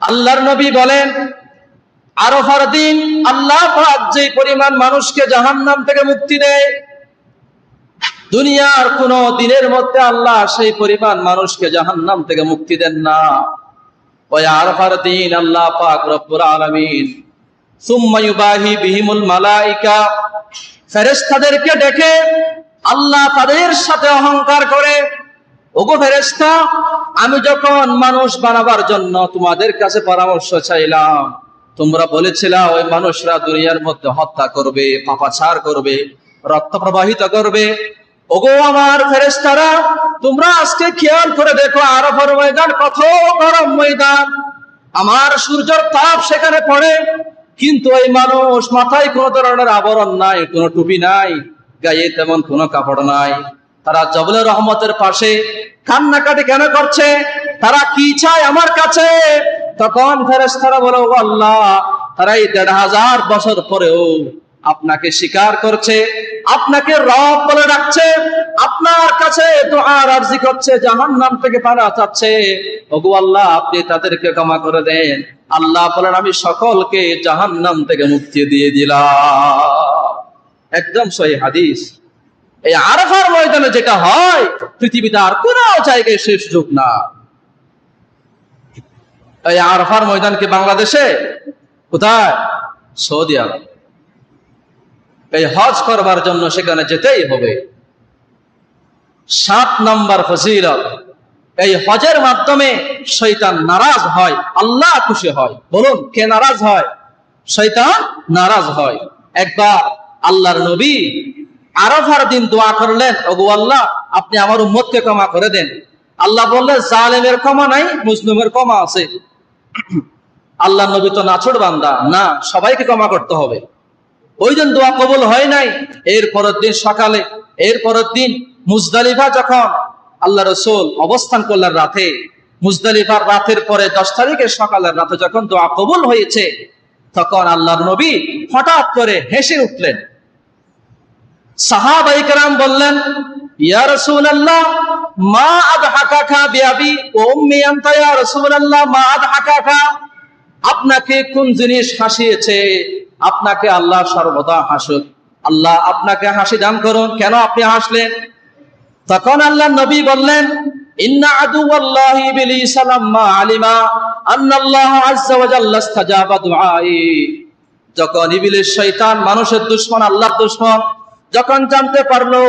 আল্লাহর নবী বলেন, আরাফার দিন আল্লাহ পাক যে পরিমাণ মানুষকে জাহান্নাম থেকে মুক্তি দেয়, দুনিয়ার কোন দিনের মধ্যে আল্লাহ সেই পরিমাণ মানুষকে জাহান্নাম থেকে মুক্তি দেন না। ওই আরাফার দিন আল্লাহ পাক রব্বুল আলামিন সুম্মা ইউবাহি বিহিমুল মালাইকা, ফেরেশতাদেরকে ডেকে আল্লাহ তাদের সাথে অহংকার করে, ওগো ফেরেশতা, আমি যখন মানুষ বানাবার জন্য তোমাদের কাছে পরামর্শ চাইলাম, তোমরা বলেছিলা ওই মানুষরা দুনিয়ার মধ্যে হত্যা করবে, পাপাচার করবে, রক্ত প্রবাহিত করবে। ওগো আমার ফেরেশতারা, তোমরা আজকে খেয়াল করে দেখো, আরাফার ময়দান কত গরম ময়দান, আমার সূর্যের তাপ সেখানে পড়ে, কিন্তু এই মানুষ মাথায় কোনো ধরনের আবরণ নাই, কোনো টুপি নাই, গায়ে তেমন কোনো কাপড় নাই। তারা জবলে রহমতের পাশে কান্নাকাটি কেন করছে? তারা কি চায় আমার কাছে? তখন ফেরেশতারা বলে, ও আল্লাহ, তারা এই ১৫০০ বছর পরেও আপনাকে স্বীকার করছে, আপনাকে রব বলে ডাকছে, আপনার কাছে দুআর আরজি করছে, জাহান্নাম থেকে পানা চাচ্ছে। ওগো আল্লাহ, আপনি তাদেরকে ক্ষমা করে দেন। আল্লাহ বলেন, আমি সকলকে জাহান্নাম থেকে মুক্তি দিয়ে দিলাম। একদম সহিহ হাদিস। এই আরাফার ময়দানে যেটা হয়, পৃথিবীতে আর কোন জায়গায় সে সুযোগ না। এই আরাফার ময়দান কি বাংলাদেশে? কোথায়? সৌদি আরব। এই হজ করবার জন্য সেখানে যেতেই হবে। ৭ নম্বর ফজিলত, এই হজের মাধ্যমে শয়তান নারাজ হয়, আল্লাহ খুশি হয়। বলুন, কে নারাজ হয়? শয়তান নারাজ হয়। একবার আল্লাহর নবী আরাফার দিন দোয়া করলেন, ওগো আল্লাহ, আপনি আমার উম্মতকে ক্ষমা করে দেন। আল্লাহ বললেন, জালেমের ক্ষমা নাই, মুজলুমের ক্ষমা আছে। আল্লাহ নবী তো নাছোড় বান্দা না, সবাইকে ক্ষমা করতে হবে। ওই দিন দোয়া কবুল হয় নাই। এর পরের দিন সকালে, এর পরের দিন মুজদালিফা যখন আল্লাহ রাসূল অবস্থান করলেন রাতে, মুজদালিফার রাতের পরে ১০ তারিখের সকালের রাতে যখন দোয়া কবুল হয়েছে, তখন আল্লাহর নবী হঠাৎ করে হেসে উঠলেন। সাহাবায়ে কেরাম বললেন, ইয়া রাসূলুল্লাহ, মা আদহাকাকা বিআবি ওয়া উম্মি আনতা ইয়া রাসূলুল্লাহ, মা আদহাকাকা, আপনাকে কোন জিনিস হাসিয়েছে? আপনাকে আল্লাহ সর্বদা হাসুক, আল্লাহ আপনাকে হাসি দান করুন, কেন আপনি হাসলেন? তখন আল্লাহ নবী বললেন, ইন্না আদুওয়াল্লাহি ইবলিস লাম্মা আলিমা আন্নাল্লাহ আযজা ওয়া জাল্লা ইসতাজাবা দুআই, যখন ইবলিস শয়তান মানুষের দুশমন, আল্লাহর দুশমন, যখন জানতে পারলো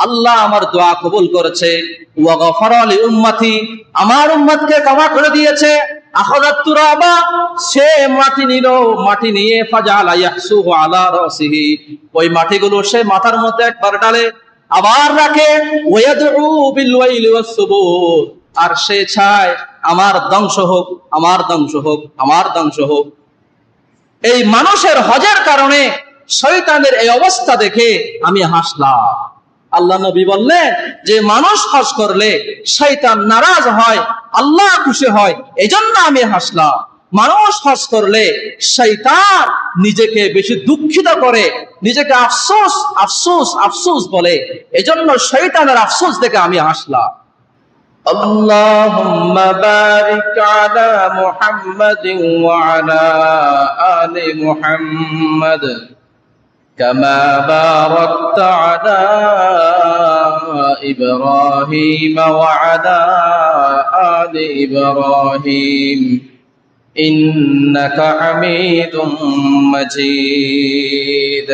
আল্লাহ আমার দোয়া কবুল করেছে, ওয়া গফারা লি উম্মতি, আমার উম্মতকে ক্ষমা করে দিয়েছে, আখাযাত তুরাবা, সে মাটি নিল, মাটি নিয়ে ফাজালা ইয়াহসুহু আলা রাসিহি, ওই মাটিগুলো সে মাথার মধ্যে একবার ডালে, আবার রাখে, ওয়ায়াদউ বিল ওয়াইলি ওয়াস সুবুর, আর সে চায় আমার ধ্বংস হোক, আমার ধ্বংস হোক, আমার ধ্বংস হোক। এই মানুষের হজের কারণে শয়তানের এই অবস্থা দেখে আমি হাসলাম। আল্লাহ নবী বললেন যে মানুষ হজ করলে শয়তান নারাজ হয়, আল্লাহ খুশি হয়, এজন্য আমি হাসলাম। মানুষ হজ করলে শয়তান নিজেকে বেশি দুঃখিত করে, নিজেকে আফসোস আফসোস আফসোস বলে, এজন্য শয়তানের আফসোস দেখে আমি হাসলাম। আল্লাহুম্মা বারিক আলা মুহাম্মাদিন ওয়া আলা আলি মুহাম্মাদ কামা বারাকতা আলা ইব্রাহিম ওয়া আলা আলি ইব্রাহিম ইন্নাকা হামিদুম মাজিদ।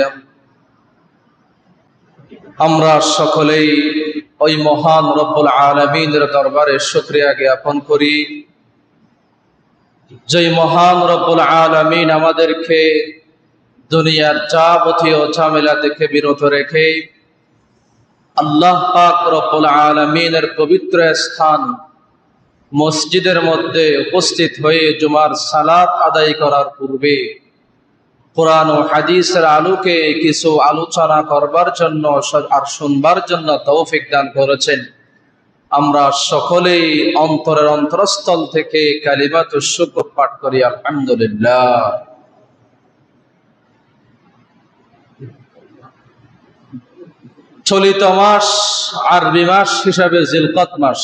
আমরা সকলেই ওই মহান রব্বুল আলামিনের দরবারে শুকরিয়া জ্ঞাপন করি, যে মহান রব্বুল আলামিন আমাদেরকে দুনিয়ার যাবতীয় ঝামেলা থেকে বিরত রেখে আল্লাহ পাক রব্বুল আলামিনের পবিত্র স্থান মসজিদের মধ্যে উপস্থিত হয়ে জুমার সালাত আদায় করার পূর্বে কোরআন ও হাদিসের আলোকে কিছু আলোচনা করবার জন্য আর শুনবার জন্য তৌফিক দান করেছেন। আমরা সকলেই অন্তরের অন্তরস্থল থেকে কালিমাতুশ শুকর পাঠ করি, আলহামদুলিল্লাহ। চলিত মাস আরবি মাস হিসাবে জিলকত মাস,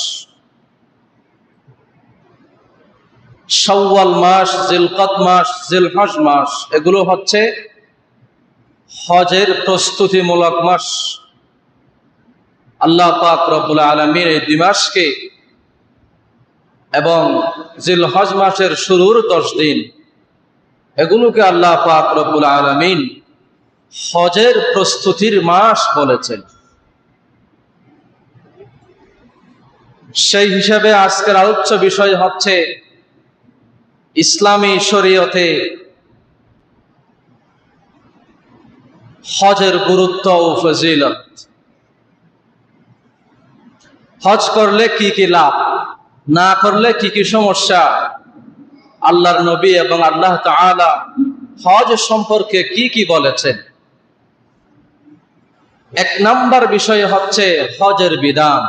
শাওয়াল মাস, জিলকদ মাস, জিলহজ মাস, এগুলো হচ্ছে হজের প্রস্তুতিমূলক মাস। আল্লাহ পাক রব্বুল আলামিন এই দুই মাসকে এবং জিলহজ মাসের শুরুর 10 দিন এগুলোকে আল্লাহ পাক রব্বুল আলামিন হজের প্রস্তুতির মাস বলেছেন। সেই হিসাবে আজকের আলোচ্য বিষয় হচ্ছে ইসলামী শরীয়তে হজের গুরুত্ব ও ফজিলত। হজ করলে কি কি লাভ, না করলে কি কি সমস্যা, আল্লাহর নবী এবং আল্লাহ তাআলা হজ সম্পর্কে কি কি বলেছেন। 1 নাম্বার বিষয় হচ্ছে হজের বিধান।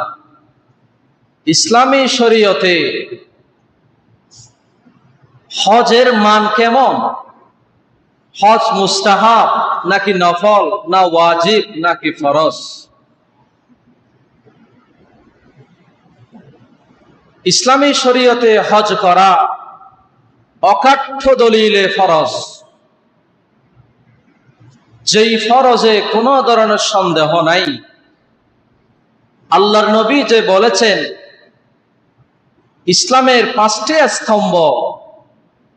ইসলামী শরীয়তে হজের মান কেমন? হজ মুস্তাহাব নাকি নফল, না ওয়াজিব নাকি ফরজ? ইসলামী শরীয়তে হজ করা অকাঠ্য দলিলে ফরজ, যেই ফরজে কোনো ধরনের সন্দেহ নাই। আল্লাহর নবী যে বলেছেন ইসলামের 5টি স্তম্ভ,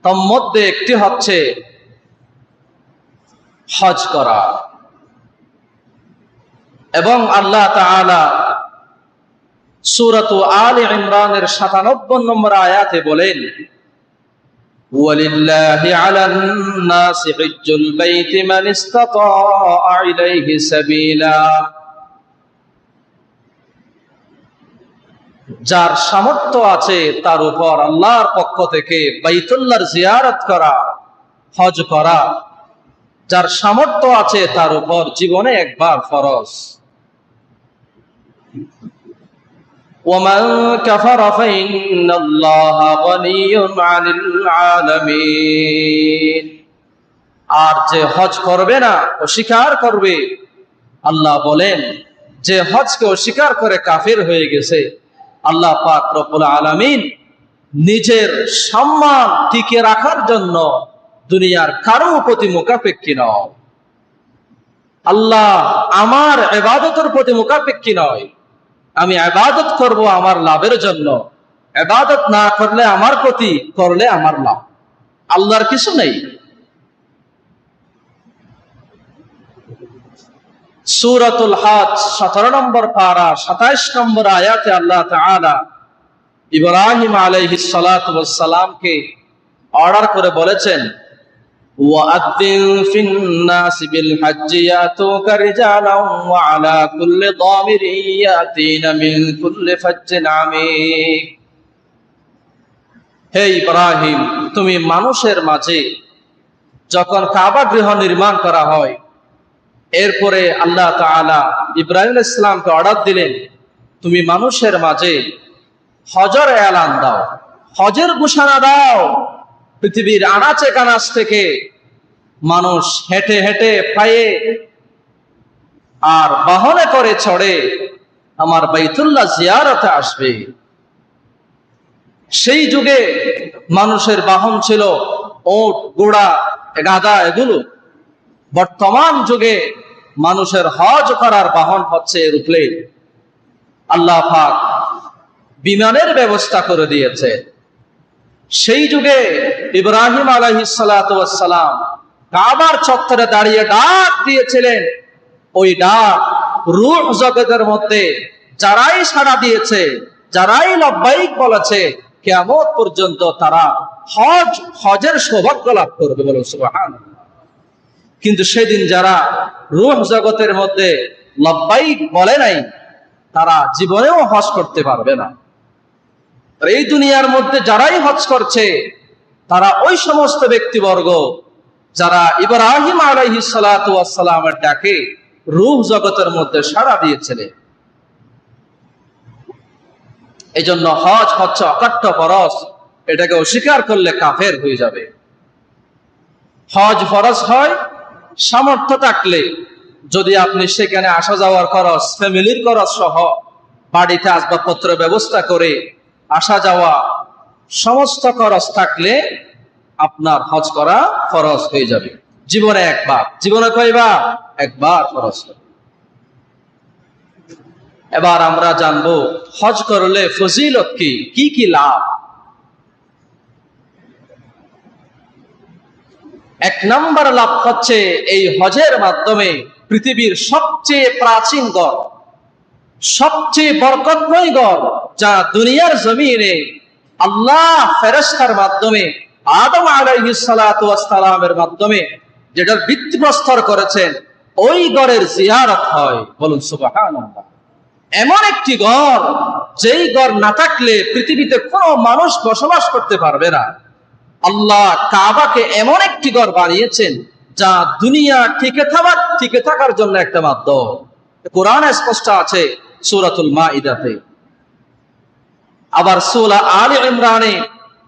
তার মধ্যে একটি হচ্ছে হজ করা। এবং আল্লাহ তাআলা সূরাত আলে ইমরানের 97 নম্বর আয়াতে বলেন, ওয়ালিল্লাহি আলান নাসি হিজ্জুল বাইতি মান ইসতাতা ইলাইহি সাবিলা। যার সামর্থ্য আছে তার উপর আল্লাহর পক্ষ থেকে বাইতুল্লাহর জিয়ারত করা, হজ করা যার সামর্থ্য আছে তার উপর জীবনে একবার ফরজ। ওয়ামান কাফারা ফাইন্নাল্লাহা গনিয়্যুন আনিল আলামিন। আর যে হজ করবে না, অস্বীকার করবে, আল্লাহ বলেন যে হজকে অস্বীকার করে কাফির হয়ে গেছে। আল্লাহ পাক রব্বুল আলামিন নিজের সম্মান টিকে রাখার জন্য দুনিয়ার কারো প্রতি মুখাপেক্ষী নয়। আল্লাহ আমার ইবাদতের প্রতি মুখাপেক্ষী নয়। আমি ইবাদত করব আমার লাভের জন্য, ইবাদত না করলে আমার ক্ষতি, করলে আমার লাভ। আল্লাহর কিছু নেই। সূরাতুল হজ 17 নম্বর পারা 27 নম্বর আয়াতে আল্লাহ তাআলা ইব্রাহিম আলাইহিস সালাতু ওয়াস সালামকে অর্ডার করে বলেছেন, ওয়াআযিন ফিন নাসি বিল হজ্জি ইয়াতুকা রিজালান ওয়া আলা কুল্লি দামিরিন ইয়াতিনা মিন কুল্লি ফাজ্জিন আমিক। হে ইব্রাহিম, তুমি মানুষের মাঝে যখন কাবা গৃহ নির্মাণ করা হয়, এরপরে আল্লাহ তাআলা ইব্রাহিম আলাইহিস সালামকে অর্ডার দিলেন, তুমি মানুষের মাঝে হজের এলান দাও, হজের ঘোষণা দাও। পৃথিবীর আনাচে কানাচ থেকে মানুষ হেঁটে হেঁটে পায়ে আর বাহনে করে চড়ে আমার বাইতুল্লাহ জিয়ারতে আসবে। সেই যুগে মানুষের বাহন ছিল ওট, ঘোড়া, গাধা, এগুলো। বর্তমান যুগে মানুষের হজ করার বাহন হচ্ছে এরোপ্লেন। আল্লাহ পাক বিমানের ব্যবস্থা করে দিয়েছে। সেই যুগে ইব্রাহিম আলাইহিস সালাতু ওয়াস সালাম কাবার চত্বরে দাঁড়িয়ে ডাক দিয়েছিলেন। ওই ডাক রূহ জগতের মধ্যে যারাই সাড়া দিয়েছে, যারাই লব্বাইক বলেছে, কিয়ামত পর্যন্ত তারা হজের সৌভাগ্য লাভ করবে, বলো সুবহানাল্লাহ। কিন্তু সেদিন যারা রূহ জগতের মধ্যে লব্বাইক বলে নাই, তারা জীবনেও হজ করতে পারবে না। এই দুনিয়ার মধ্যে যারাই হজ করছে তারা ওই সমস্ত ব্যক্তিবর্গ যারা ইব্রাহিম আলাইহিস সালাতু ওয়াস সালামের ডাকে রূহ জগতের মধ্যে সাড়া দিয়েছিলেন। এজন্য হজ হচ্ছে অকাট্য ফরজ, এটাকে অস্বীকার করলে কাফের হয়ে যাবে। হজ ফরজ হয় সামর্থ্য থাকলে, যদি আপনি সেখানে আসা যাওয়ার খরচ, ফ্যামিলির খরচ সহ বাড়িতে আসবাবপত্র ব্যবস্থা করে আসা যাওয়া সমস্ত খরচ থাকলে আপনার হজ করা ফরজ হয়ে যাবে। জীবনে একবার, জীবনে কয়বার? একবার ফরজ হবে। এবার আমরা জানবো হজ করলে ফজিলত কি কি লাভ। এক নম্বর লাভ হচ্ছে এই হজের মাধ্যমে পৃথিবীর সবচেয়ে প্রাচীন গড়, সবচেয়ে বরকতময় গড়, যা দুনিয়ার জমিনে আল্লাহ ফেরেশতার মাধ্যমে আদম আলাইহিস সালাতু ওয়াস সালামের মাধ্যমে যেটার ভিত্তিপ্রস্তর করেছেন, ওই গড়ের জিয়ারত হয়। বলুন সুবহানাল্লাহ। এমন একটি গড়, যেই গড় না থাকলে পৃথিবীতে কোনো মানুষ বসবাস করতে পারবে না। আল্লাহ কাবাকে এমন একটি ঘর বানিয়েছেন যা দুনিয়া টিকে থাকার জন্য একটা মাধ্যম। কোরআনে স্পষ্ট আছে সূরাতুল মাইদাতে। আবার সূরা আলে ইমরানে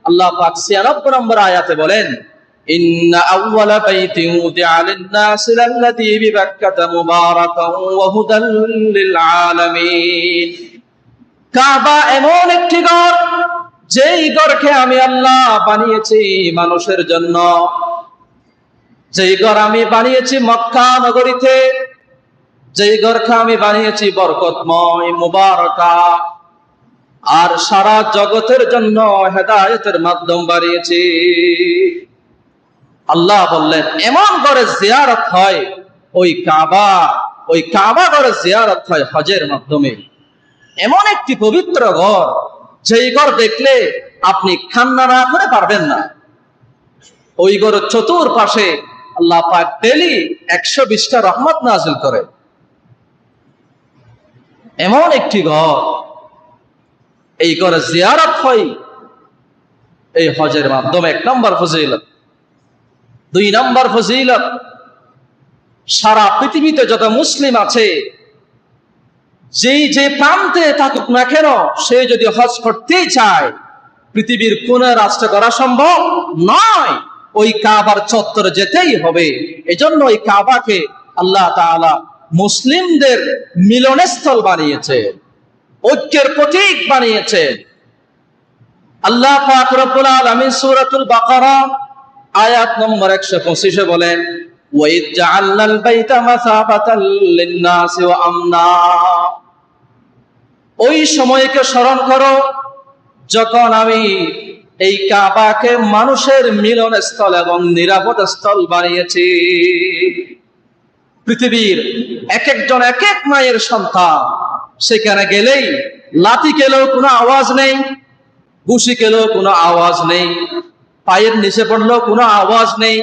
আল্লাহ পাক 96 নম্বর আয়াতে বলেন, ইন্না আউওয়ালা বাইতিন উদিআ লিন-নাসি লাল্লাযী বিবাক্কাতা মুবারাকান ওয়া হুদাল লিল আলামিন। কাবা এমন একটি ঘর, যেই ঘরকে আমি আল্লাহ বানিয়েছি মানুষের জন্য, যেই ঘর আমি বানিয়েছি মক্কা নগরীতে, যেই ঘরকে আমি বানিয়েছি বরকতময় মুবারাকা, আর সারা জগতের জন্য হেদায়েতের মাধ্যম বানিয়েছি। আল্লাহ বললেন এমন ঘরে জিয়ারত হয়, ওই কাবা ঘরে জিয়ারত হয় হজের মাধ্যমে। এমন একটি পবিত্র ঘর, যেই ঘর দেখলে আপনি কান্না না করে পারবেন না। ওই ঘরের চতুর্পাশে আল্লাহ পাক ডেইলি 120টা রহমত নাযিল করে। এমন একটি ঘর, এই ঘরে জিয়ারত হয় এই হজের মাধ্যমে। এক নম্বর ফজিলত। দুই নম্বর ফজিলত, সারা পৃথিবীতে যত মুসলিম আছে, যে প্রান্তে থাকুক না কেন, সে যদি হজ করতেই চায়, পৃথিবীর কোন রাষ্ট্র করা সম্ভব নয়, ওই কাবার চত্বরে যেতেই হবে। এজন্য ওই কাবাকে আল্লাহ তাআলা মুসলিমদের মিলনস্থল বানিয়েছে, ঐক্যের প্রতীক বানিয়েছে। আল্লাহ পাক রব্বুল আলামিন সূরাতুল বাকারা আয়াত নম্বর 125 বলেন, ওয়াইদ জাআলনাল বাইতা মাসাবাতাল লিন-নাসি ওয়া আমনা। ওই সময়কে স্মরণ করো যখন আমি এই কাবাকে মানুষের মিলন স্থল এবং নিরাপদ স্থল বানিয়েছি। পৃথিবীর এক একজন এক এক মায়ের সন্তান, সেখানে গেলেই লাথি খেলেও কোনো আওয়াজ নেই, ঘুষি খেলেও কোনো আওয়াজ নেই, পায়ের নিচে পড়লেও কোনো আওয়াজ নেই।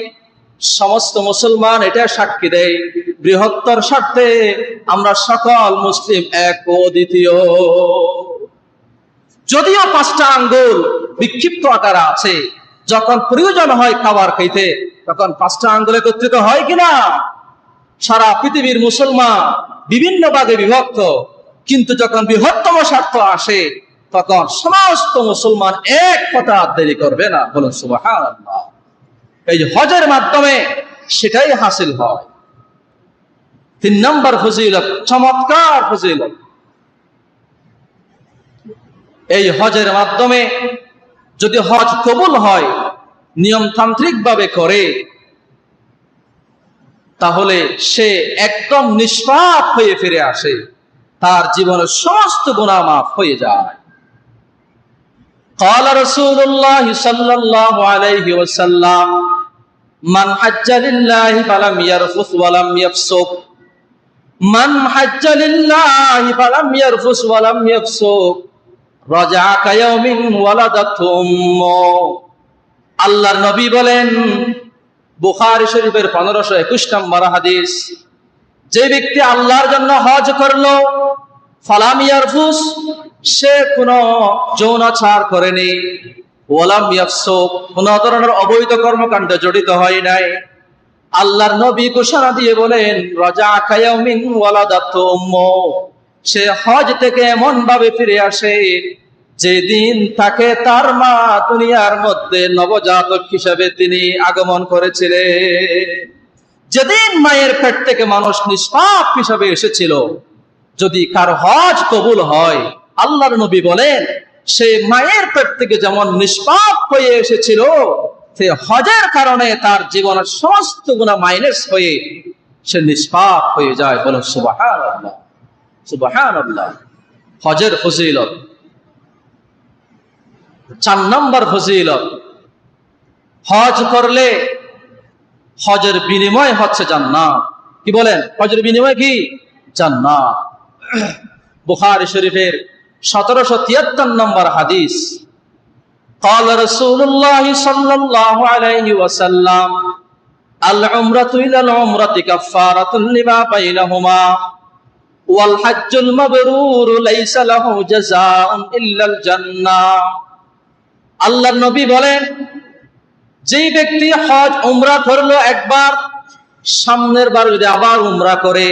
সমস্ত মুসলমান এটা সাক্ষী দেয়, বৃহত্তর স্বার্থে আমরা সকল মুসলিম এক ও দ্বিতীয়। যদিও 5টা আঙ্গুল বিক্ষিপ্ত আকারে আছে, যখন প্রয়োজন হয় খাবার খাইতে, তখন 5টা আঙ্গুল একত্রিত হয় কিনা? সারা পৃথিবীর মুসলমান বিভিন্ন ভাগে বিভক্ত, কিন্তু যখন বৃহত্তম স্বার্থ আসে, তখন সমস্ত মুসলমান এক কথা দেরি করবে না। বলুন সুবহানাল্লাহ। এই হজের মাধ্যমে সেটাই হাসিল হয়। 3 নম্বর ফজিলত, চমৎকার ফজিলত। এই হজের মাধ্যমে যদি হজ কবুল হয়, নিয়মতান্ত্রিক ভাবে করে, তাহলে সে একদম নিষ্পাপ হয়ে ফিরে আসে, তার জীবনের সমস্ত গুনাহ মাফ হয়ে যায়। قال رسول الله صلى الله عليه وسلم من حج لله فلم يرفث ولم يفسق من حج لله فلم يرفث ولم يفسق رجع كيوم ولدته امه। আল্লাহর নবী বলেন, বুখারী শরীফের 1521 নম্বর হাদিস, যে ব্যক্তি আল্লাহর জন্য হজ করলো, ফালাম ইয়ারফুস, সে কোনো যৌনাচার করেনি, ওয়ালাম ইয়াফসুক, কোনো ধরনের অবৈধ কর্মকাণ্ডে জড়িত হয় নাই, আল্লাহর নবী ঘোষণা দিয়ে বলেন, রাজা কায়াউমিন ওয়ালাদাতু উম্মু, সে হজ থেকে এমন ভাবে ফিরে আসে যেদিন তাকে তার মা দুনিয়ার মধ্যে নবজাতক হিসেবে তিনি আগমন করেছিলেন। যেদিন মায়ের পেট থেকে মানুষ নিষ্পাপ হিসেবে এসেছিল, যদি কার হজ কবুল হয়, আল্লাহর নবী বলেন সে মায়ের পেট থেকে যেমন নিষ্পাপ হয়ে এসেছিল, সে হজের কারণে তার জীবনের সমস্ত গুনাহ মাইনাস হয়ে সে নিষ্পাপ হয়ে যায়। বলো সুবহানাল্লাহ, সুবহানাল্লাহ। হজের ফজিলত। 4 নম্বর ফজিলত, হজ করলে হজের বিনিময় হচ্ছে জান্নাত। কি বলেন? হজের বিনিময় কি? জান্নাত। বুখারী শরীফের 1773 নম্বর হাদিস, قال رسول الله صلى الله عليه وسلم العمرة إلى العمرة كفارة لما بينهما والحج المبرور ليس له جزاء إلا الجنة। আল্লাহর নবী বলেন, যে ব্যক্তি হজ উমরা করলো একবার, সামনের বার যদি আবার উমরা করে,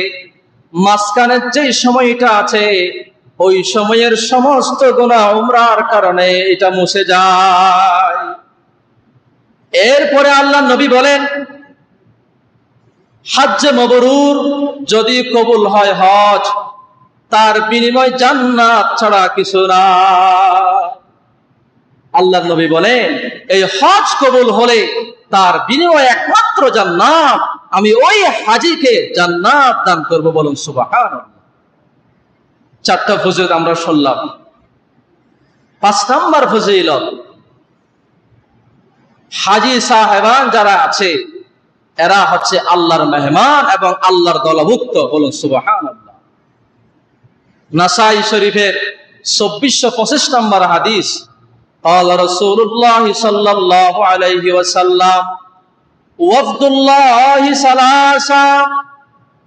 মাঝখানের যে সময়টা আছে ওই সময়ের সমস্ত গুনাহ উমরার কারণে এটা মুছে যায়। এরপরে আল্লাহর নবী বলেন, হজ্জে মবরুর যদি কবুল হয় হজ, তার বিনিময় জান্নাত ছাড়া কিছু না। আল্লাহর নবী বলেন, এই হজ কবুল হলে তার বিনিময় একমাত্র জান্নাত। আমি ওই হাজীকে জান্নাত দান করব। বলুন সুবহানাল্লাহ। 4টা ফজিলত আমরা শুনলাম। 5 নম্বর ফজিলত, হাজী সাহেবান যারা আছে এরা হচ্ছে আল্লাহর মেহমান এবং আল্লাহর দলভুক্ত। বলুন সুবহানাল্লাহ। নাসাই শরীফের 2425 নম্বর হাদিস, قال رسول الله صلى الله عليه وسلم وفد الله ثلاثة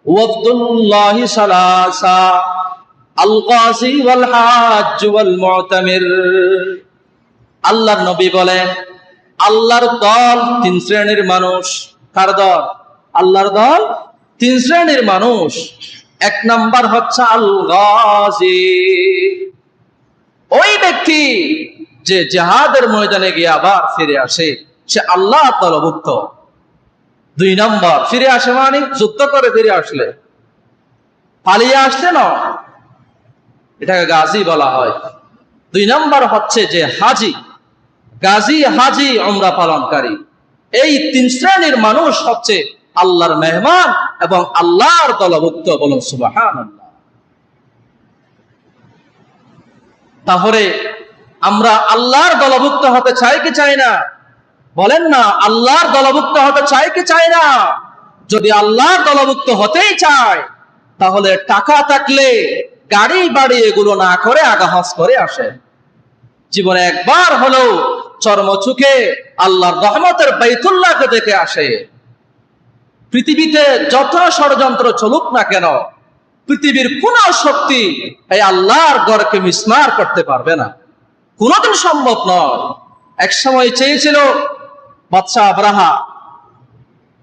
وفد الله ثلاثة الغازي والحاج والمعتمر। আল্লাহর নবী বলেন, আল্লাহর দল 3 শ্রেণীর মানুষ। কার দল? আল্লাহর দল 3 শ্রেণীর মানুষ। 1 নাম্বার হচ্ছে আল গাজী, ওই ব্যক্তি যে জিহাদের ময়দানে গিয়ে আবার ফিরে আসে, সে আল্লাহর দলভুক্ত। 2 নাম্বার, ফিরে আসে মানে যুদ্ধ করে ফিরে আসলে, পালিয়ে আসলে না, এটাকে গাজী বলা হয়। 2 নাম্বার হচ্ছে যে হাজী, গাজী হাজী উমরা পালনকারী। এই 3 শ্রেণীর মানুষ হচ্ছে আল্লাহর মেহমান এবং আল্লাহর দলভুক্ত। বলুন সুবহানাল্লাহ। তাহলে আমরা আল্লাহর দলভুক্ত হতে চাই কি চাই না? বলেন না, আল্লাহর দলভুক্ত হতে চাই কি চাই না? যদি আল্লাহর দলভুক্ত হতেই চায়, তাহলে টাকা থাকলে গাড়ি বাড়ি এগুলো না করে আগে হজ করে আসে। জীবনে একবার হলেও চর্মচোখে আল্লাহর রহমতের বাইতুল্লাহকে দেখে আসে। পৃথিবীতে যত ষড়যন্ত্র চলুক না কেন, পৃথিবীর কোন শক্তি এই আল্লাহর ঘরকে মিসমার করতে পারবে না, কোনদিন সম্ভব নয়। এক সময় চেয়েছিল বাদশাহ আবরাহা,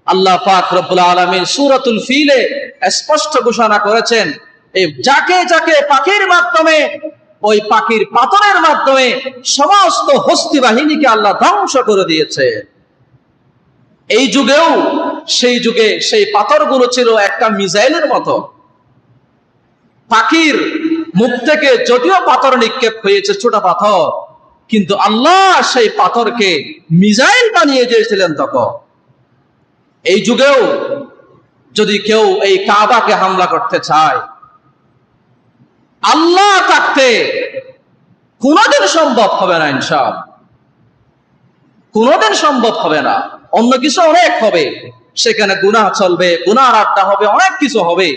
আল্লাহ পাক রব্বুল আলামিন সূরাতুল ফিলে স্পষ্ট ঘোষণা করেছেন, এই যাকে যাকে পাখির মাধ্যমে, ওই পাখির পাথরের মাধ্যমে সমস্ত হস্তি বাহিনীকে আল্লাহ ধ্বংস করে দিয়েছে। এই যুগেও সেই যুগে সেই পাথরগুলো ছিল একটা মিসাইলের মতো। পাখির মুখ থেকে যদিও পাথর নিক্ষেপ হয়েছে, ছোট পাথর, কিন্তু আল্লাহ সেই পাথরকে মিসাইল বানিয়ে দিয়েছিলেন তখন। এই যুগেও যদি কেউ এই কাবাকে হামলা করতে চায়, আল্লাহ থাকতে কোনদিন সম্ভব হবে না, ইনশাআল্লাহ কোনদিন সম্ভব হবে না। অন্য কিছু অনেক হবে, সেখানে গুনাহ চলবে, গুনার আড্ডা হবে, অনেক কিছু হবে,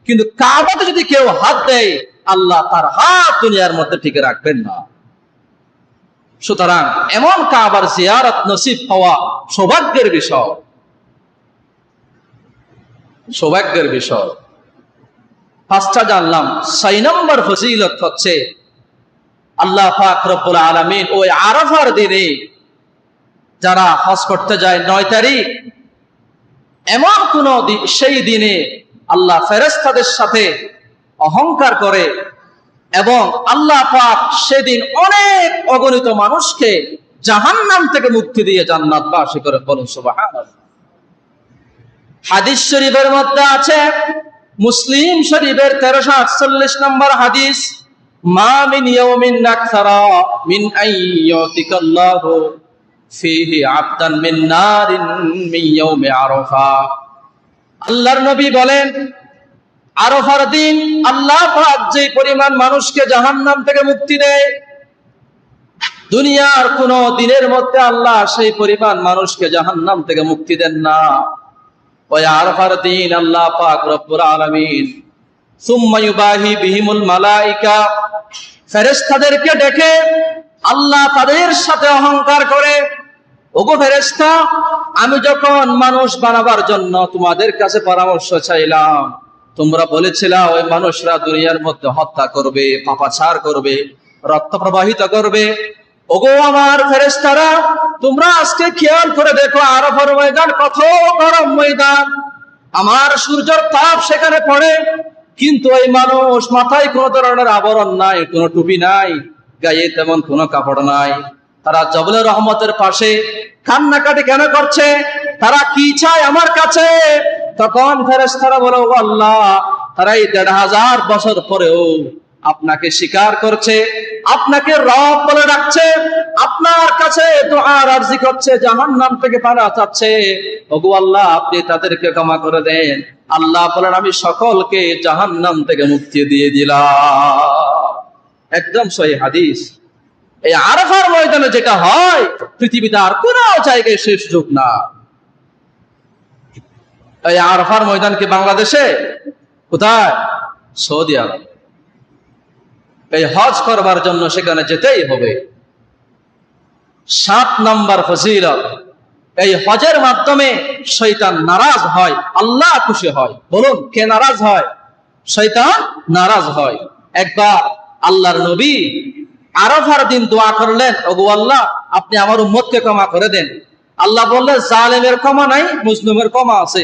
কিন্তু কাবাতে যদি কেউ হাত দেয়, আল্লাহ তার হাত দুনিয়ার মধ্যে টিকে রাখবেন না। সুতরাং এমন কাবার জিয়ারত নসিব হওয়া সৌভাগ্যের বিষয়, সৌভাগ্যের বিষয়। 5টা জানলাম। 6 নম্বর ফজিলত হচ্ছে আল্লাহ পাক রব্বুল আলামিন ওই আরাফার দিনে যারা হজ করতে যায় 9 তারিখ, এমন কোন সেই দিনে আল্লাহ ফেরেশতাদের সাথে অহংকার করে এবং আল্লাহ পাক সেদিন অনেক অগণিত মানুষকে জাহান্নাম থেকে মুক্তি দিয়ে জান্নাতবাসী করে। বলুন সুবহানাল্লাহ। হাদিস শরীফের মধ্যে আছে, মুসলিম শরীফের 1348 নম্বর হাদিস, মা মিন ইয়াউমিন আকসারা মিন আইয়াতিকাল্লাহু ফীহি আবদান মিন নারিন মিন ইয়াউমি আরাফা। আল্লাহর নবী বলেন, আরাফার দিন আল্লাহ পাক যে পরিমাণ মানুষকে জাহান্নাম থেকে মুক্তি দেয়, দুনিয়ার কোন দিনের মধ্যে আল্লাহ সেই পরিমাণ মানুষকে জাহান্নাম থেকে মুক্তি দেন না। ওই আরাফার দিন আল্লাহ পাক রব্বুল আলামিন সুম্মা ইউবাহি বিহিমুল মালাইকা, ফেরেশতাদেরকে ডেকে আল্লাহ তাদের সাথে অহংকার করে, ওগো ফেরেশতা, আমি যখন মানুষ বানাবার জন্য তোমাদের কাছে পরামর্শ চাইলাম, তোমরা বলেছিলা ওই মানুষরা দুনিয়ার মধ্যে হত্যা করবে, পাপাচার করবে, রক্ত প্রবাহিত করবে। ওগো আমার ফেরেশতারা, তোমরা আজকে খেয়াল করে দেখো, আরাফার ময়দান কত গরম ময়দান, আমার সূর্যের তাপ সেখানে পড়ে, কিন্তু এই মানুষ মাথায় কোন ধরনের আবরণ নাই, কোনো টুপি নাই, গায়ে তেমন কোনো কাপড় নাই, তারা জবলে রহমতের পাশে কান্নাকাটি কেন করছে? তারা কি চায় আমার কাছে? তখন ফেরেশতারা বলে, ও আল্লাহ, তারা এই ১৫০০ বছর পরেও আপনাকে স্বীকার করছে, আপনাকে রব বলে ডাকছে, আপনার কাছে দুআর আরজি করছে, জাহান্নাম থেকে পানাহ চাচ্ছে। ওগো আল্লাহ, আপনি তাদেরকে ক্ষমা করে দেন। আল্লাহ বলেন, আমি সকলকে জাহান্নাম থেকে মুক্তি দিয়ে দিলাম। একদম সহিহ হাদিস। এই আরাফার ময়দানে যেটা হয়, পৃথিবীতে আর কোন জায়গায় শেষ সুযোগ না। এই আরাফার ময়দান কি বাংলাদেশে? কোথায়? সৌদি আরব। এই হজ করবার জন্য সেখানে যেতেই হবে। ৭ নম্বর ফজিলত, এই হজের মাধ্যমে শয়তান নারাজ হয়, আল্লাহ খুশি হয়। বলুন, কে নারাজ হয়? শয়তান নারাজ হয়। একবার আল্লাহর নবী আরাফার দিন দোয়া করলেন, ওগো আল্লাহ, আপনি আমার উম্মতকে ক্ষমা করে দেন। আল্লাহ বললেন, জালেমের ক্ষমা নাই, মুজলিমের ক্ষমা আছে।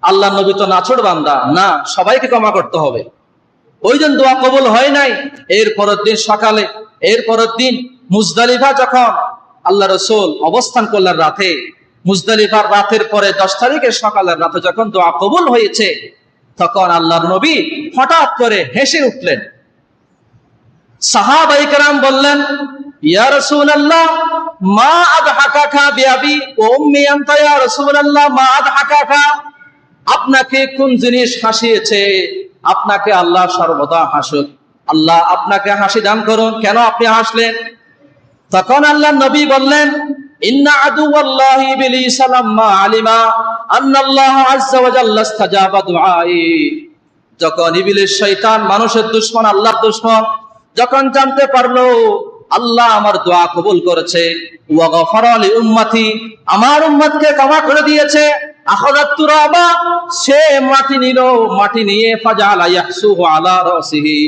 আল্লাহ নবী তো নাছোড় বান্দা না, সবাইকে ক্ষমা করতে হবে। ওই দিন দোয়া কবুল হয় নাই। এর পরের দিন সকালে, এর পরের দিন মুজদালিফা যখন আল্লাহ রাসূল অবস্থান করলেন রাতে, মুজদালিফার রাতের পরে ১০ তারিখের সকালের রাতে যখন দোয়া কবুল হয়েছে, তখন আল্লাহর নবী হঠাৎ করে হেসে উঠলেন। সাহাবায়ে কেরাম বললেন, ইয়া রাসূলুল্লাহ, মা আদহাকাকা বিআবি ওয়া উম্মি আনতা ইয়া রাসূলুল্লাহ, মা আদহাকাকা, আপনাকে কোন জিনিস হাসিয়েছে? আপনাকে আল্লাহ সর্বদা হাসুক, আল্লাহ আপনাকে হাসি দান করুন, কেন আপনি হাসলেন? তখন আল্লাহর নবী বললেন, ইন্না আদুওয়াল্লাহি ইবলিস লাম্মা আলিমা আন্নাল্লাহ আযজা ওয়া জাল্লা ইসতাজাবা দুআই। যখন ইবলিস শয়তান, মানুষের দুশমন, আল্লাহর দুশমন, যখন জানতে পারলো আল্লাহ আমার দোয়া কবুল করেছে, ওয়া গফারা লি উম্মতি, আমার উম্মতকে ক্ষমা করে দিয়েছে, আখাযাত তুরাবা, সে মাটি নিল, মাটি নিয়ে ফাজালা ইয়াহসুহু আলা রাসিহি,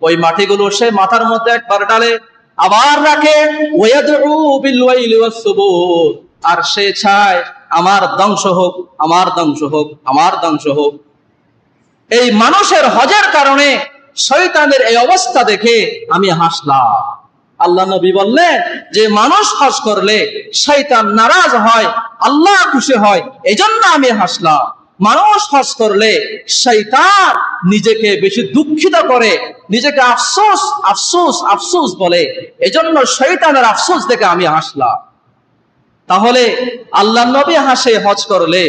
ওই মাটিগুলো সে মাথার মধ্যে একবার ডালে, আবার রাখে, ওয়ায়াদউ বিল ওয়াইলি ওয়াস সুবুর, আর সে চায় আমার ধ্বংস হোক, আমার ধ্বংস হোক, আমার ধ্বংস হোক। এই মানুষের হজের কারণে শয়তানের এই অবস্থা দেখে আমি হাসলাম। আল্লাহ নবী বললেন যে মানুষ হজ করলে শয়তান নারাজ হয়, আল্লাহ খুশি হয়, এজন্য আমি হাসলাম। মানুষ হজ করলে শয়তান নিজেকে বেশি দুঃখিত করে, নিজেকে আফসোস আফসোস আফসোস বলে, এজন্য শয়তানের আফসোস দেখে আমি হাসলাম। তাহলে আল্লাহ নবী হাসে হজ করলে,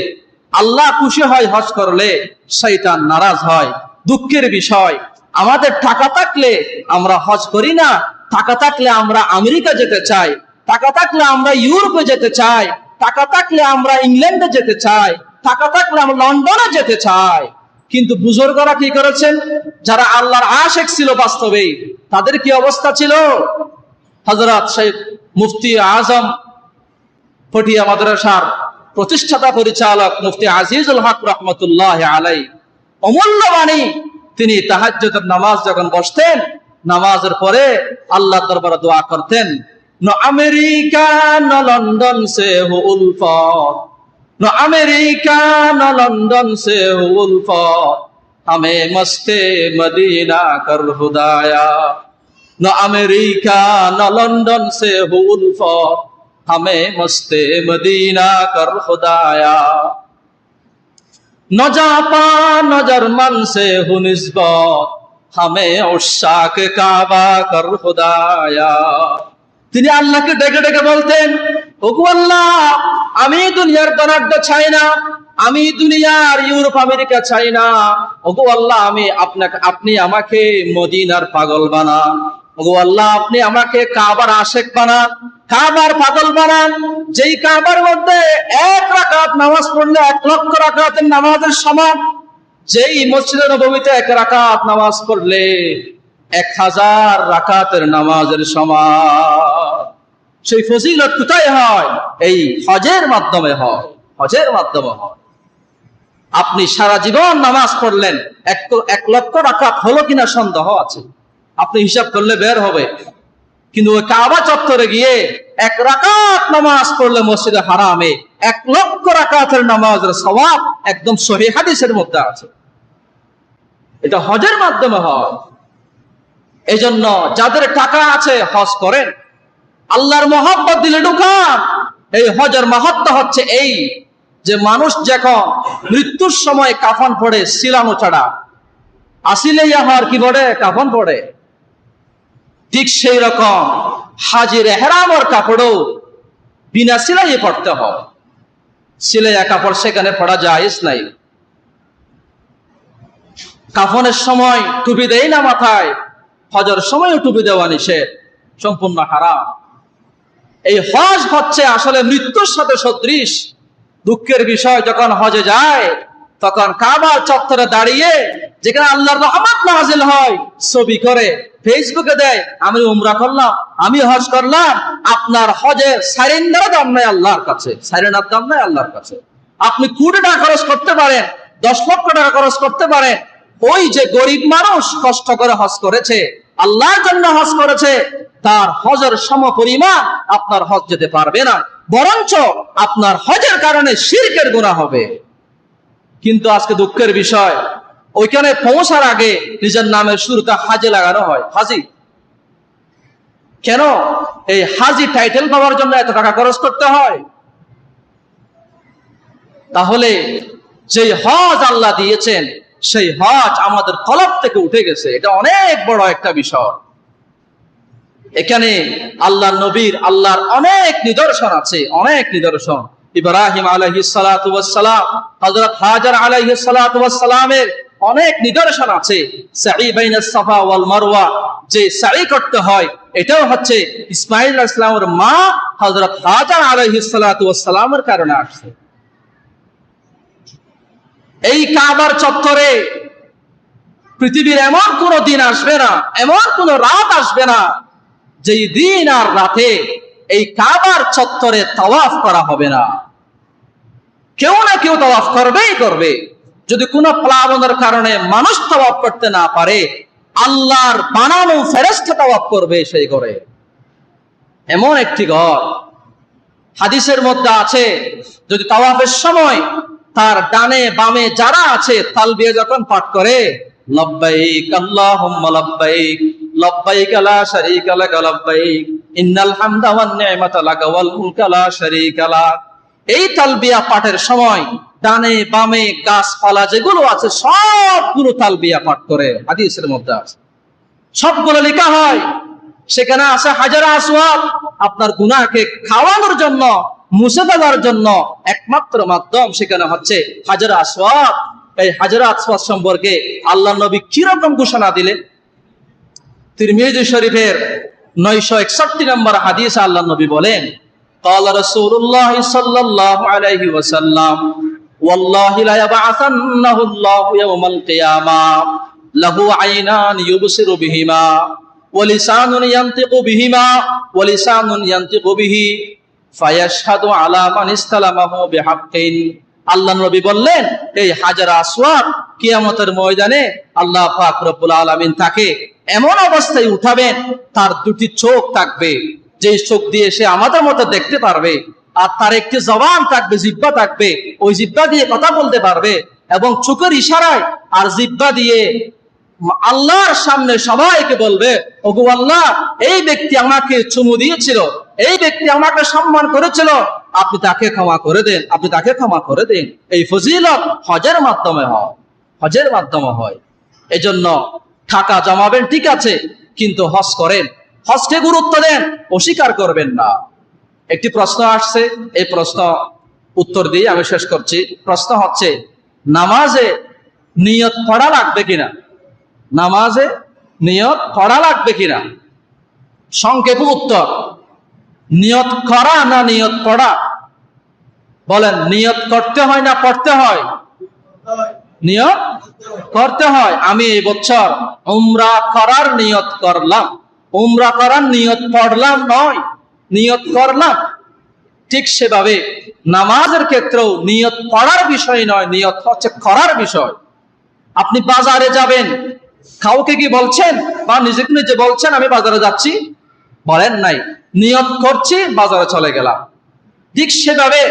আল্লাহ খুশি হয় হজ করলে, শয়তান নারাজ হয়। দুঃখের বিষয়, আমাদের টাকা থাকলে আমরা হজ করি না, টাকা থাকলে আমরা আমেরিকা যেতে চাই, টাকা থাকলে আমরা ইউরোপে যেতে চাই, টাকা থাকলে আমরা ইংল্যান্ডে যেতে চাই, টাকা থাকলে আমরা লন্ডনে যেতে চাই। কিন্তু বুজুর্গরা কি করেছেন? যারা আল্লাহর আশিক ছিল বাস্তবে, তাদের কি অবস্থা ছিল? হযরত শেখ মুফতি আজম পটিয়া মাদ্রাসার প্রতিষ্ঠাতা পরিচালক মুফতি আজিজুল হক রহমতুল্লাহ আলাইহি অমূল্য বাণী, তিনি তাহাজ্জুদের নামাজ যখন বসতেন, নামাজের পরে আল্লাহর দরবারে দোয়া করতেন, ন আমেরিকা ন লন্ডন সে হো উলফত, ন আমেরিকা ন লন্ডন সে হো উলফত, হমে মস্তে মদিনা কর খুদায়া, ন আমেরিকা ন লন্ডন সে হো উলফত, হমে মস্তে মদিনা কর খুদায়া, ন জাপান ন জার্মান সে হো নিসবত, হামে উশাক কাবা কর খুদায়া। তিনি আল্লাহকে ডেকে ডেকে বলতেন, ওগো আল্লাহ, আমি দুনিয়ার ধনাঢ্য চাই না, আমি দুনিয়ার ইউরোপ আমেরিকা চাই না। ওগো আল্লাহ, আপনি আমাকে মদিনার পাগল বানান। ওগো আল্লাহ, আপনি আমাকে কাবার আশেক বানান, কাবার পাগল বানান, যেই কাবার মধ্যে 1 রাকাত নামাজ পড়লে 1 লক্ষ রাকাতের নামাজের সমান, যেই মসজিদে নববীতে 1 রাকাত নামাজ পড়লে 1000 রাকাতের নামাজের সমান। সেই ফজিলত কোথায় হয়? এই হজের মাধ্যমে হয়, হজের মাধ্যমে হয়। আপনি সারা জীবন নামাজ পড়লেন, 1 লক্ষ রাকাত হলো কিনা সন্দেহ আছে, আপনি হিসাব করলে বের হবে। কিন্তু ওই কাবা চত্বরে গিয়ে 1 রাকাত নামাজ পড়লে মসজিদে হারামে 1 লক্ষ রাকাতের নামাজের সওয়াব একদম সহিহ হাদিসের মধ্যে আছে। এটা হজের মাধ্যমে হয়। এই জন্য যাদের টাকা আছে হজ করেন, আল্লাহর মহব্বত দিলে ঢুকান। এই হজের মাহাত্ম্য হচ্ছে এই যে মানুষ যখন মৃত্যুর সময় কাফন পড়ে সিলানো ছাড়া, আসিলেই আমার কি পড়ে? কাফন পড়ে। ঠিক সেই রকম হাজির এহরামের কাপড়ও বিনা সিলাইয়ে পড়তে হয়। সিলাইয়া কাপড় সেখানে পড়া জায়েজ নাই। কাফনের সময় টুপি দেয় না মাথায়, হজের সময়ও টুপি দেওয়া নিষেধ, সম্পূর্ণ হারাম। এই হজ হচ্ছে আসলে মৃত্যুর সাথে সদৃশ। দুঃখের বিষয়, যখন হজে যায় তখন কাবার চত্বরে দাঁড়িয়ে যেখানে আল্লাহর রহমত নাযিল হয়, ছবি করে ফেসবুকে দেয়, আমি উমরা করলাম, আমি হজ করলাম। আপনার হজের সাইরেন্ডার দাম নাই আল্লাহর কাছে, সাইরেন্ডার দাম নাই আল্লাহর কাছে। আপনি কোটি টাকা খরচ করতে পারেন, 10 লক্ষ টাকা খরচ করতে পারেন, ওই যে গরিব মানুষ কষ্ট করে হজ করেছে, আল্লাহর জন্য হজ করেছে, তার হজের সমপরিমাণ আপনার হজ যেতে পারবে না, বরঞ্চ আপনার হজের কারণে শিরকের গুনাহ হবে। কিন্তু আজকে দুঃখের বিষয়, ওইখানে পৌঁছার আগে নিজের নামের শুরুতে হাজি লাগানো হয়। হাজি কেন? এই হাজি টাইটেল পাওয়ার জন্য এত টাকা খরচ করতে হয়। তাহলে যেই হজ আল্লাহ দিয়েছেন, সেই হজ আমাদের কলব থেকে উঠে গেছে। এটা অনেক বড় একটা বিষয়। এখানে আল্লাহর নবীর, আল্লাহর অনেক নিদর্শন আছে, অনেক নিদর্শন। ইব্রাহিম আলাইহিস সালাতু ওয়াস সালাম, হযরত হাজার আলাইহিস সালাতু ওয়াস সালামের অনেক নিদর্শন আছে। সাই বাইনাস সাফা ওয়াল মারওয়া, যে সাই করতে হয়, এটাও হচ্ছে ইসমাঈল আলাইহিস সালামের মা হযরত হাজার আলাইহিস সালাতু ওয়াস সালামের কারণে আসছে। এই কাবার চত্বরে পৃথিবীর এমন কোন দিন আসবে না, এমন কোন রাত আসবে না যেই দিন আর রাতে এই কাবার চত্বরে তাওয়াফ করা হবে না। কেউ না কেউ তাওয়াফ করবেই করবে। যদি কোনো প্লাবনের কারণে মানুষ তাওয়াফ করতে না পারে, আল্লাহর বানানো ফেরেশতা তাওয়াফ করবে সেই ঘরে। এমন একটি ঘর হাদিসের মধ্যে আছে, যদি তাওয়াফের সময় তার ডানে বামে যারা আছে তালবিয়া যখন পাঠ করে, লব্বাইক আল্লাহুম্মা লব্বাইক, লব্বাইক লা শারীকা লাক লব্বাইক, ইন্নাল হামদা ওয়ান নি'মাতা লাক ওয়াল মুলকা লা শারীকা লাক, এই তালবিয়া পাঠের সময় ডানে বামে গাছপালা যেগুলো আছে সবগুলো তালবিয়া পাঠ করে। হাদিসের মধ্যে আছে, সবগুলো লেখা হয়। সেখানে আছে হাজার আসওয়াদ, আপনার গুনাহকে খাওয়ানোর জন্য, মুছে দেওয়ার জন্য একমাত্র মাধ্যম সেখানে হচ্ছে হাজার আসওয়াদ। এই হাজার আসওয়াদ সম্পর্কে আল্লাহ নবী কিরকম ঘোষণা দিলেন? তিরমিজি শরীফের 961 নম্বর হাদিসে আল্লাহ নবী বলেন, قال رسول الله صلى الله عليه وسلم والله لا يبعثنه الله يوم القيامة له عينان يبصر بهما ولسان ينطق بهما ولسان ينطق به فيشهد على من استلمه بحق। আল্লাহ নবী বললেন, এই হাজার আসওয়াদ কিয়ামতের ময়দানে আল্লাহ পাক রব্বুল আলামিন তাকে এমন অবস্থায় উঠাবেন, তার 2টি চোখ থাকবে, যে চোখ দিয়ে সে আমাদের মতো দেখতে পারবে, আর তার একটি জবান থাকবে, জিহ্বা থাকবে, ওই জিহ্বা দিয়ে কথা বলতে পারবে, এবং চোখের ইশারায় আর জিহ্বা দিয়ে আল্লাহর সামনে সবাইকে বলবে, ওগো আল্লাহ, এই ব্যক্তি আমাকে চুমু দিয়েছিল, এই ব্যক্তি আমাকে সম্মান করেছিল, আপনি তাকে ক্ষমা করে দেন, আপনি তাকে ক্ষমা করে দেন। এই ফজিলত হজের মাধ্যমে হয়, হজের মাধ্যমে হয়। এজন্য টাকা জমাবেন ঠিক আছে, কিন্তু হজ করেন, হজকে গুরুত্ব দেন, অস্বীকার করবেন না। একটি প্রশ্ন আসছে, এই প্রশ্ন উত্তর দিয়ে আমি শেষ করছি। প্রশ্ন হচ্ছে, নামাজে নিয়ত পড়া লাগবে কিনা? নামাজে নিয়ত পড়া লাগবে কিনা? সংক্ষেপে উত্তর, নিয়ত করা না নিয়ত পড়া? বলেন, নিয়ত করতে হয় না পড়তে হয়? নিয়ত করতে হয়। আমি এই বছর উমরা করার নিয়ত করলাম, উমরা করার নিয়ত পড়লাম নয়, নিয়ত করলাম। ঠিক সেভাবে নামাজের ক্ষেত্রেও নিয়ত পড়ার বিষয় নয়, নিয়ত হচ্ছে করার বিষয়। আপনি বাজারে যাবেন, কাউকে কি বলছেন বা নিজেকে নিজে বলছেন আমি বাজারে যাচ্ছি? বলেন নাই, নিয়ত করছি বাজারে চলে গেলাম। ঠিক সেভাবে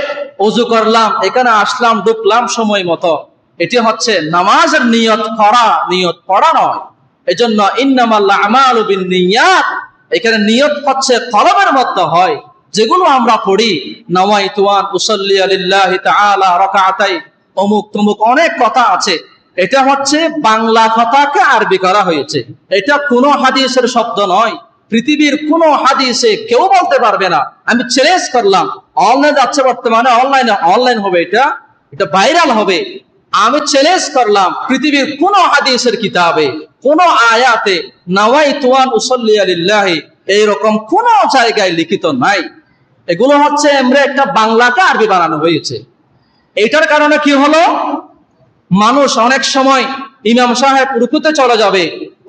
ওযু করলাম, এখানে আসলাম, ঢুকলাম সময় মতো, এটি হচ্ছে নামাজের নিয়ত করা, নিয়ত পড়া নয়। এজন্য ইন্নামাল আমালু বিন্নিয়াত, এখানে নিয়ত হচ্ছে কলবের মধ্যে হয়। যেগুলো আমরা পড়ি, নাওয়াইতু আন উসাল্লি লিল্লাহি তাআলা রাকাতাই, অমুক তমুক অনেক কথা আছে, এটা হচ্ছে বাংলা কথাকে আরবি করা হয়েছে। এটা কোনো হাদিসের শব্দ নয়। পৃথিবীর কোন হাদিসে কেউ বলতে পারবে না। আমি চ্যালেঞ্জ করলাম, অনলাইন যাচ্ছে বর্তমানে, অনলাইন হবে, এটা ভাইরাল হবে। আমি চ্যালেঞ্জ করলাম, পৃথিবীর কোন হাদিসের কিতাবে, কোন আয়াতে নাওয়াইতু আন উসাল্লি লিল্লাহি এইরকম কোন জায়গায় লিখিত নাই। এগুলো হচ্ছে আমরা একটা বাংলাকে আরবি বানানো হয়েছে। এটার কারণে কি হলো, মানুষ অনেক সময় ইমাম সাহেব রুকুতে চলে যাবে,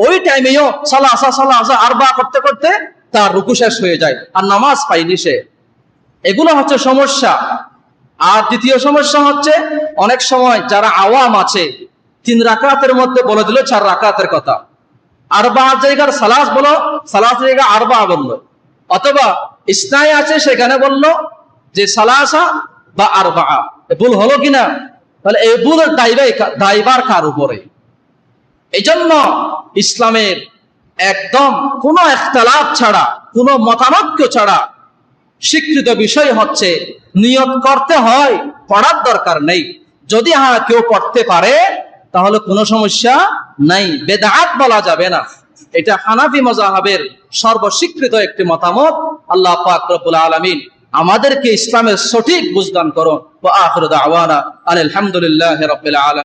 ওই টাইমেও সালাসা আরবা করতে করতে তার রুকু শেষ হয়ে যায়, আর নামাজ পাইনি সে। এগুলো হচ্ছে সমস্যা। আর দ্বিতীয় সমস্যা হচ্ছে, অনেক সময় যারা আওয়াম আছে 3 রাকাতের মধ্যে বলে দিল 4 রাকাতের কথা, আরবা জায়গার সালাস বলো, সালাস জায়গা আরবা বললো, অথবা ইসনাই আছে সেখানে বললো যে সালাসা বা আরবা। ভুল হলো কিনা? তাহলে এই ভুলের দায়ভার কার উপরে? এই জন্য ইসলামের একদম কোনো ইখতিলাফ ছাড়া, কোনো মতানৈক্য ছাড়া স্বীকৃত বিষয় হচ্ছে নিয়ত করতে হয়, পড়ার দরকার নেই। যদি কেউ পড়তে পারে তাহলে কোনো সমস্যা নাই, বেদাত বলা যাবে না। এটা হানাফি মাযহাবের সর্বস্বীকৃত একটি মতামত। আল্লাহ পাক রব্বুল আলামিন আমাদেরকে ইসলামের সঠিক বুঝদান করুন। ওয়া আখিরু দাওয়ানা আলহামদুলিল্লাহি রাব্বিল আলামিন।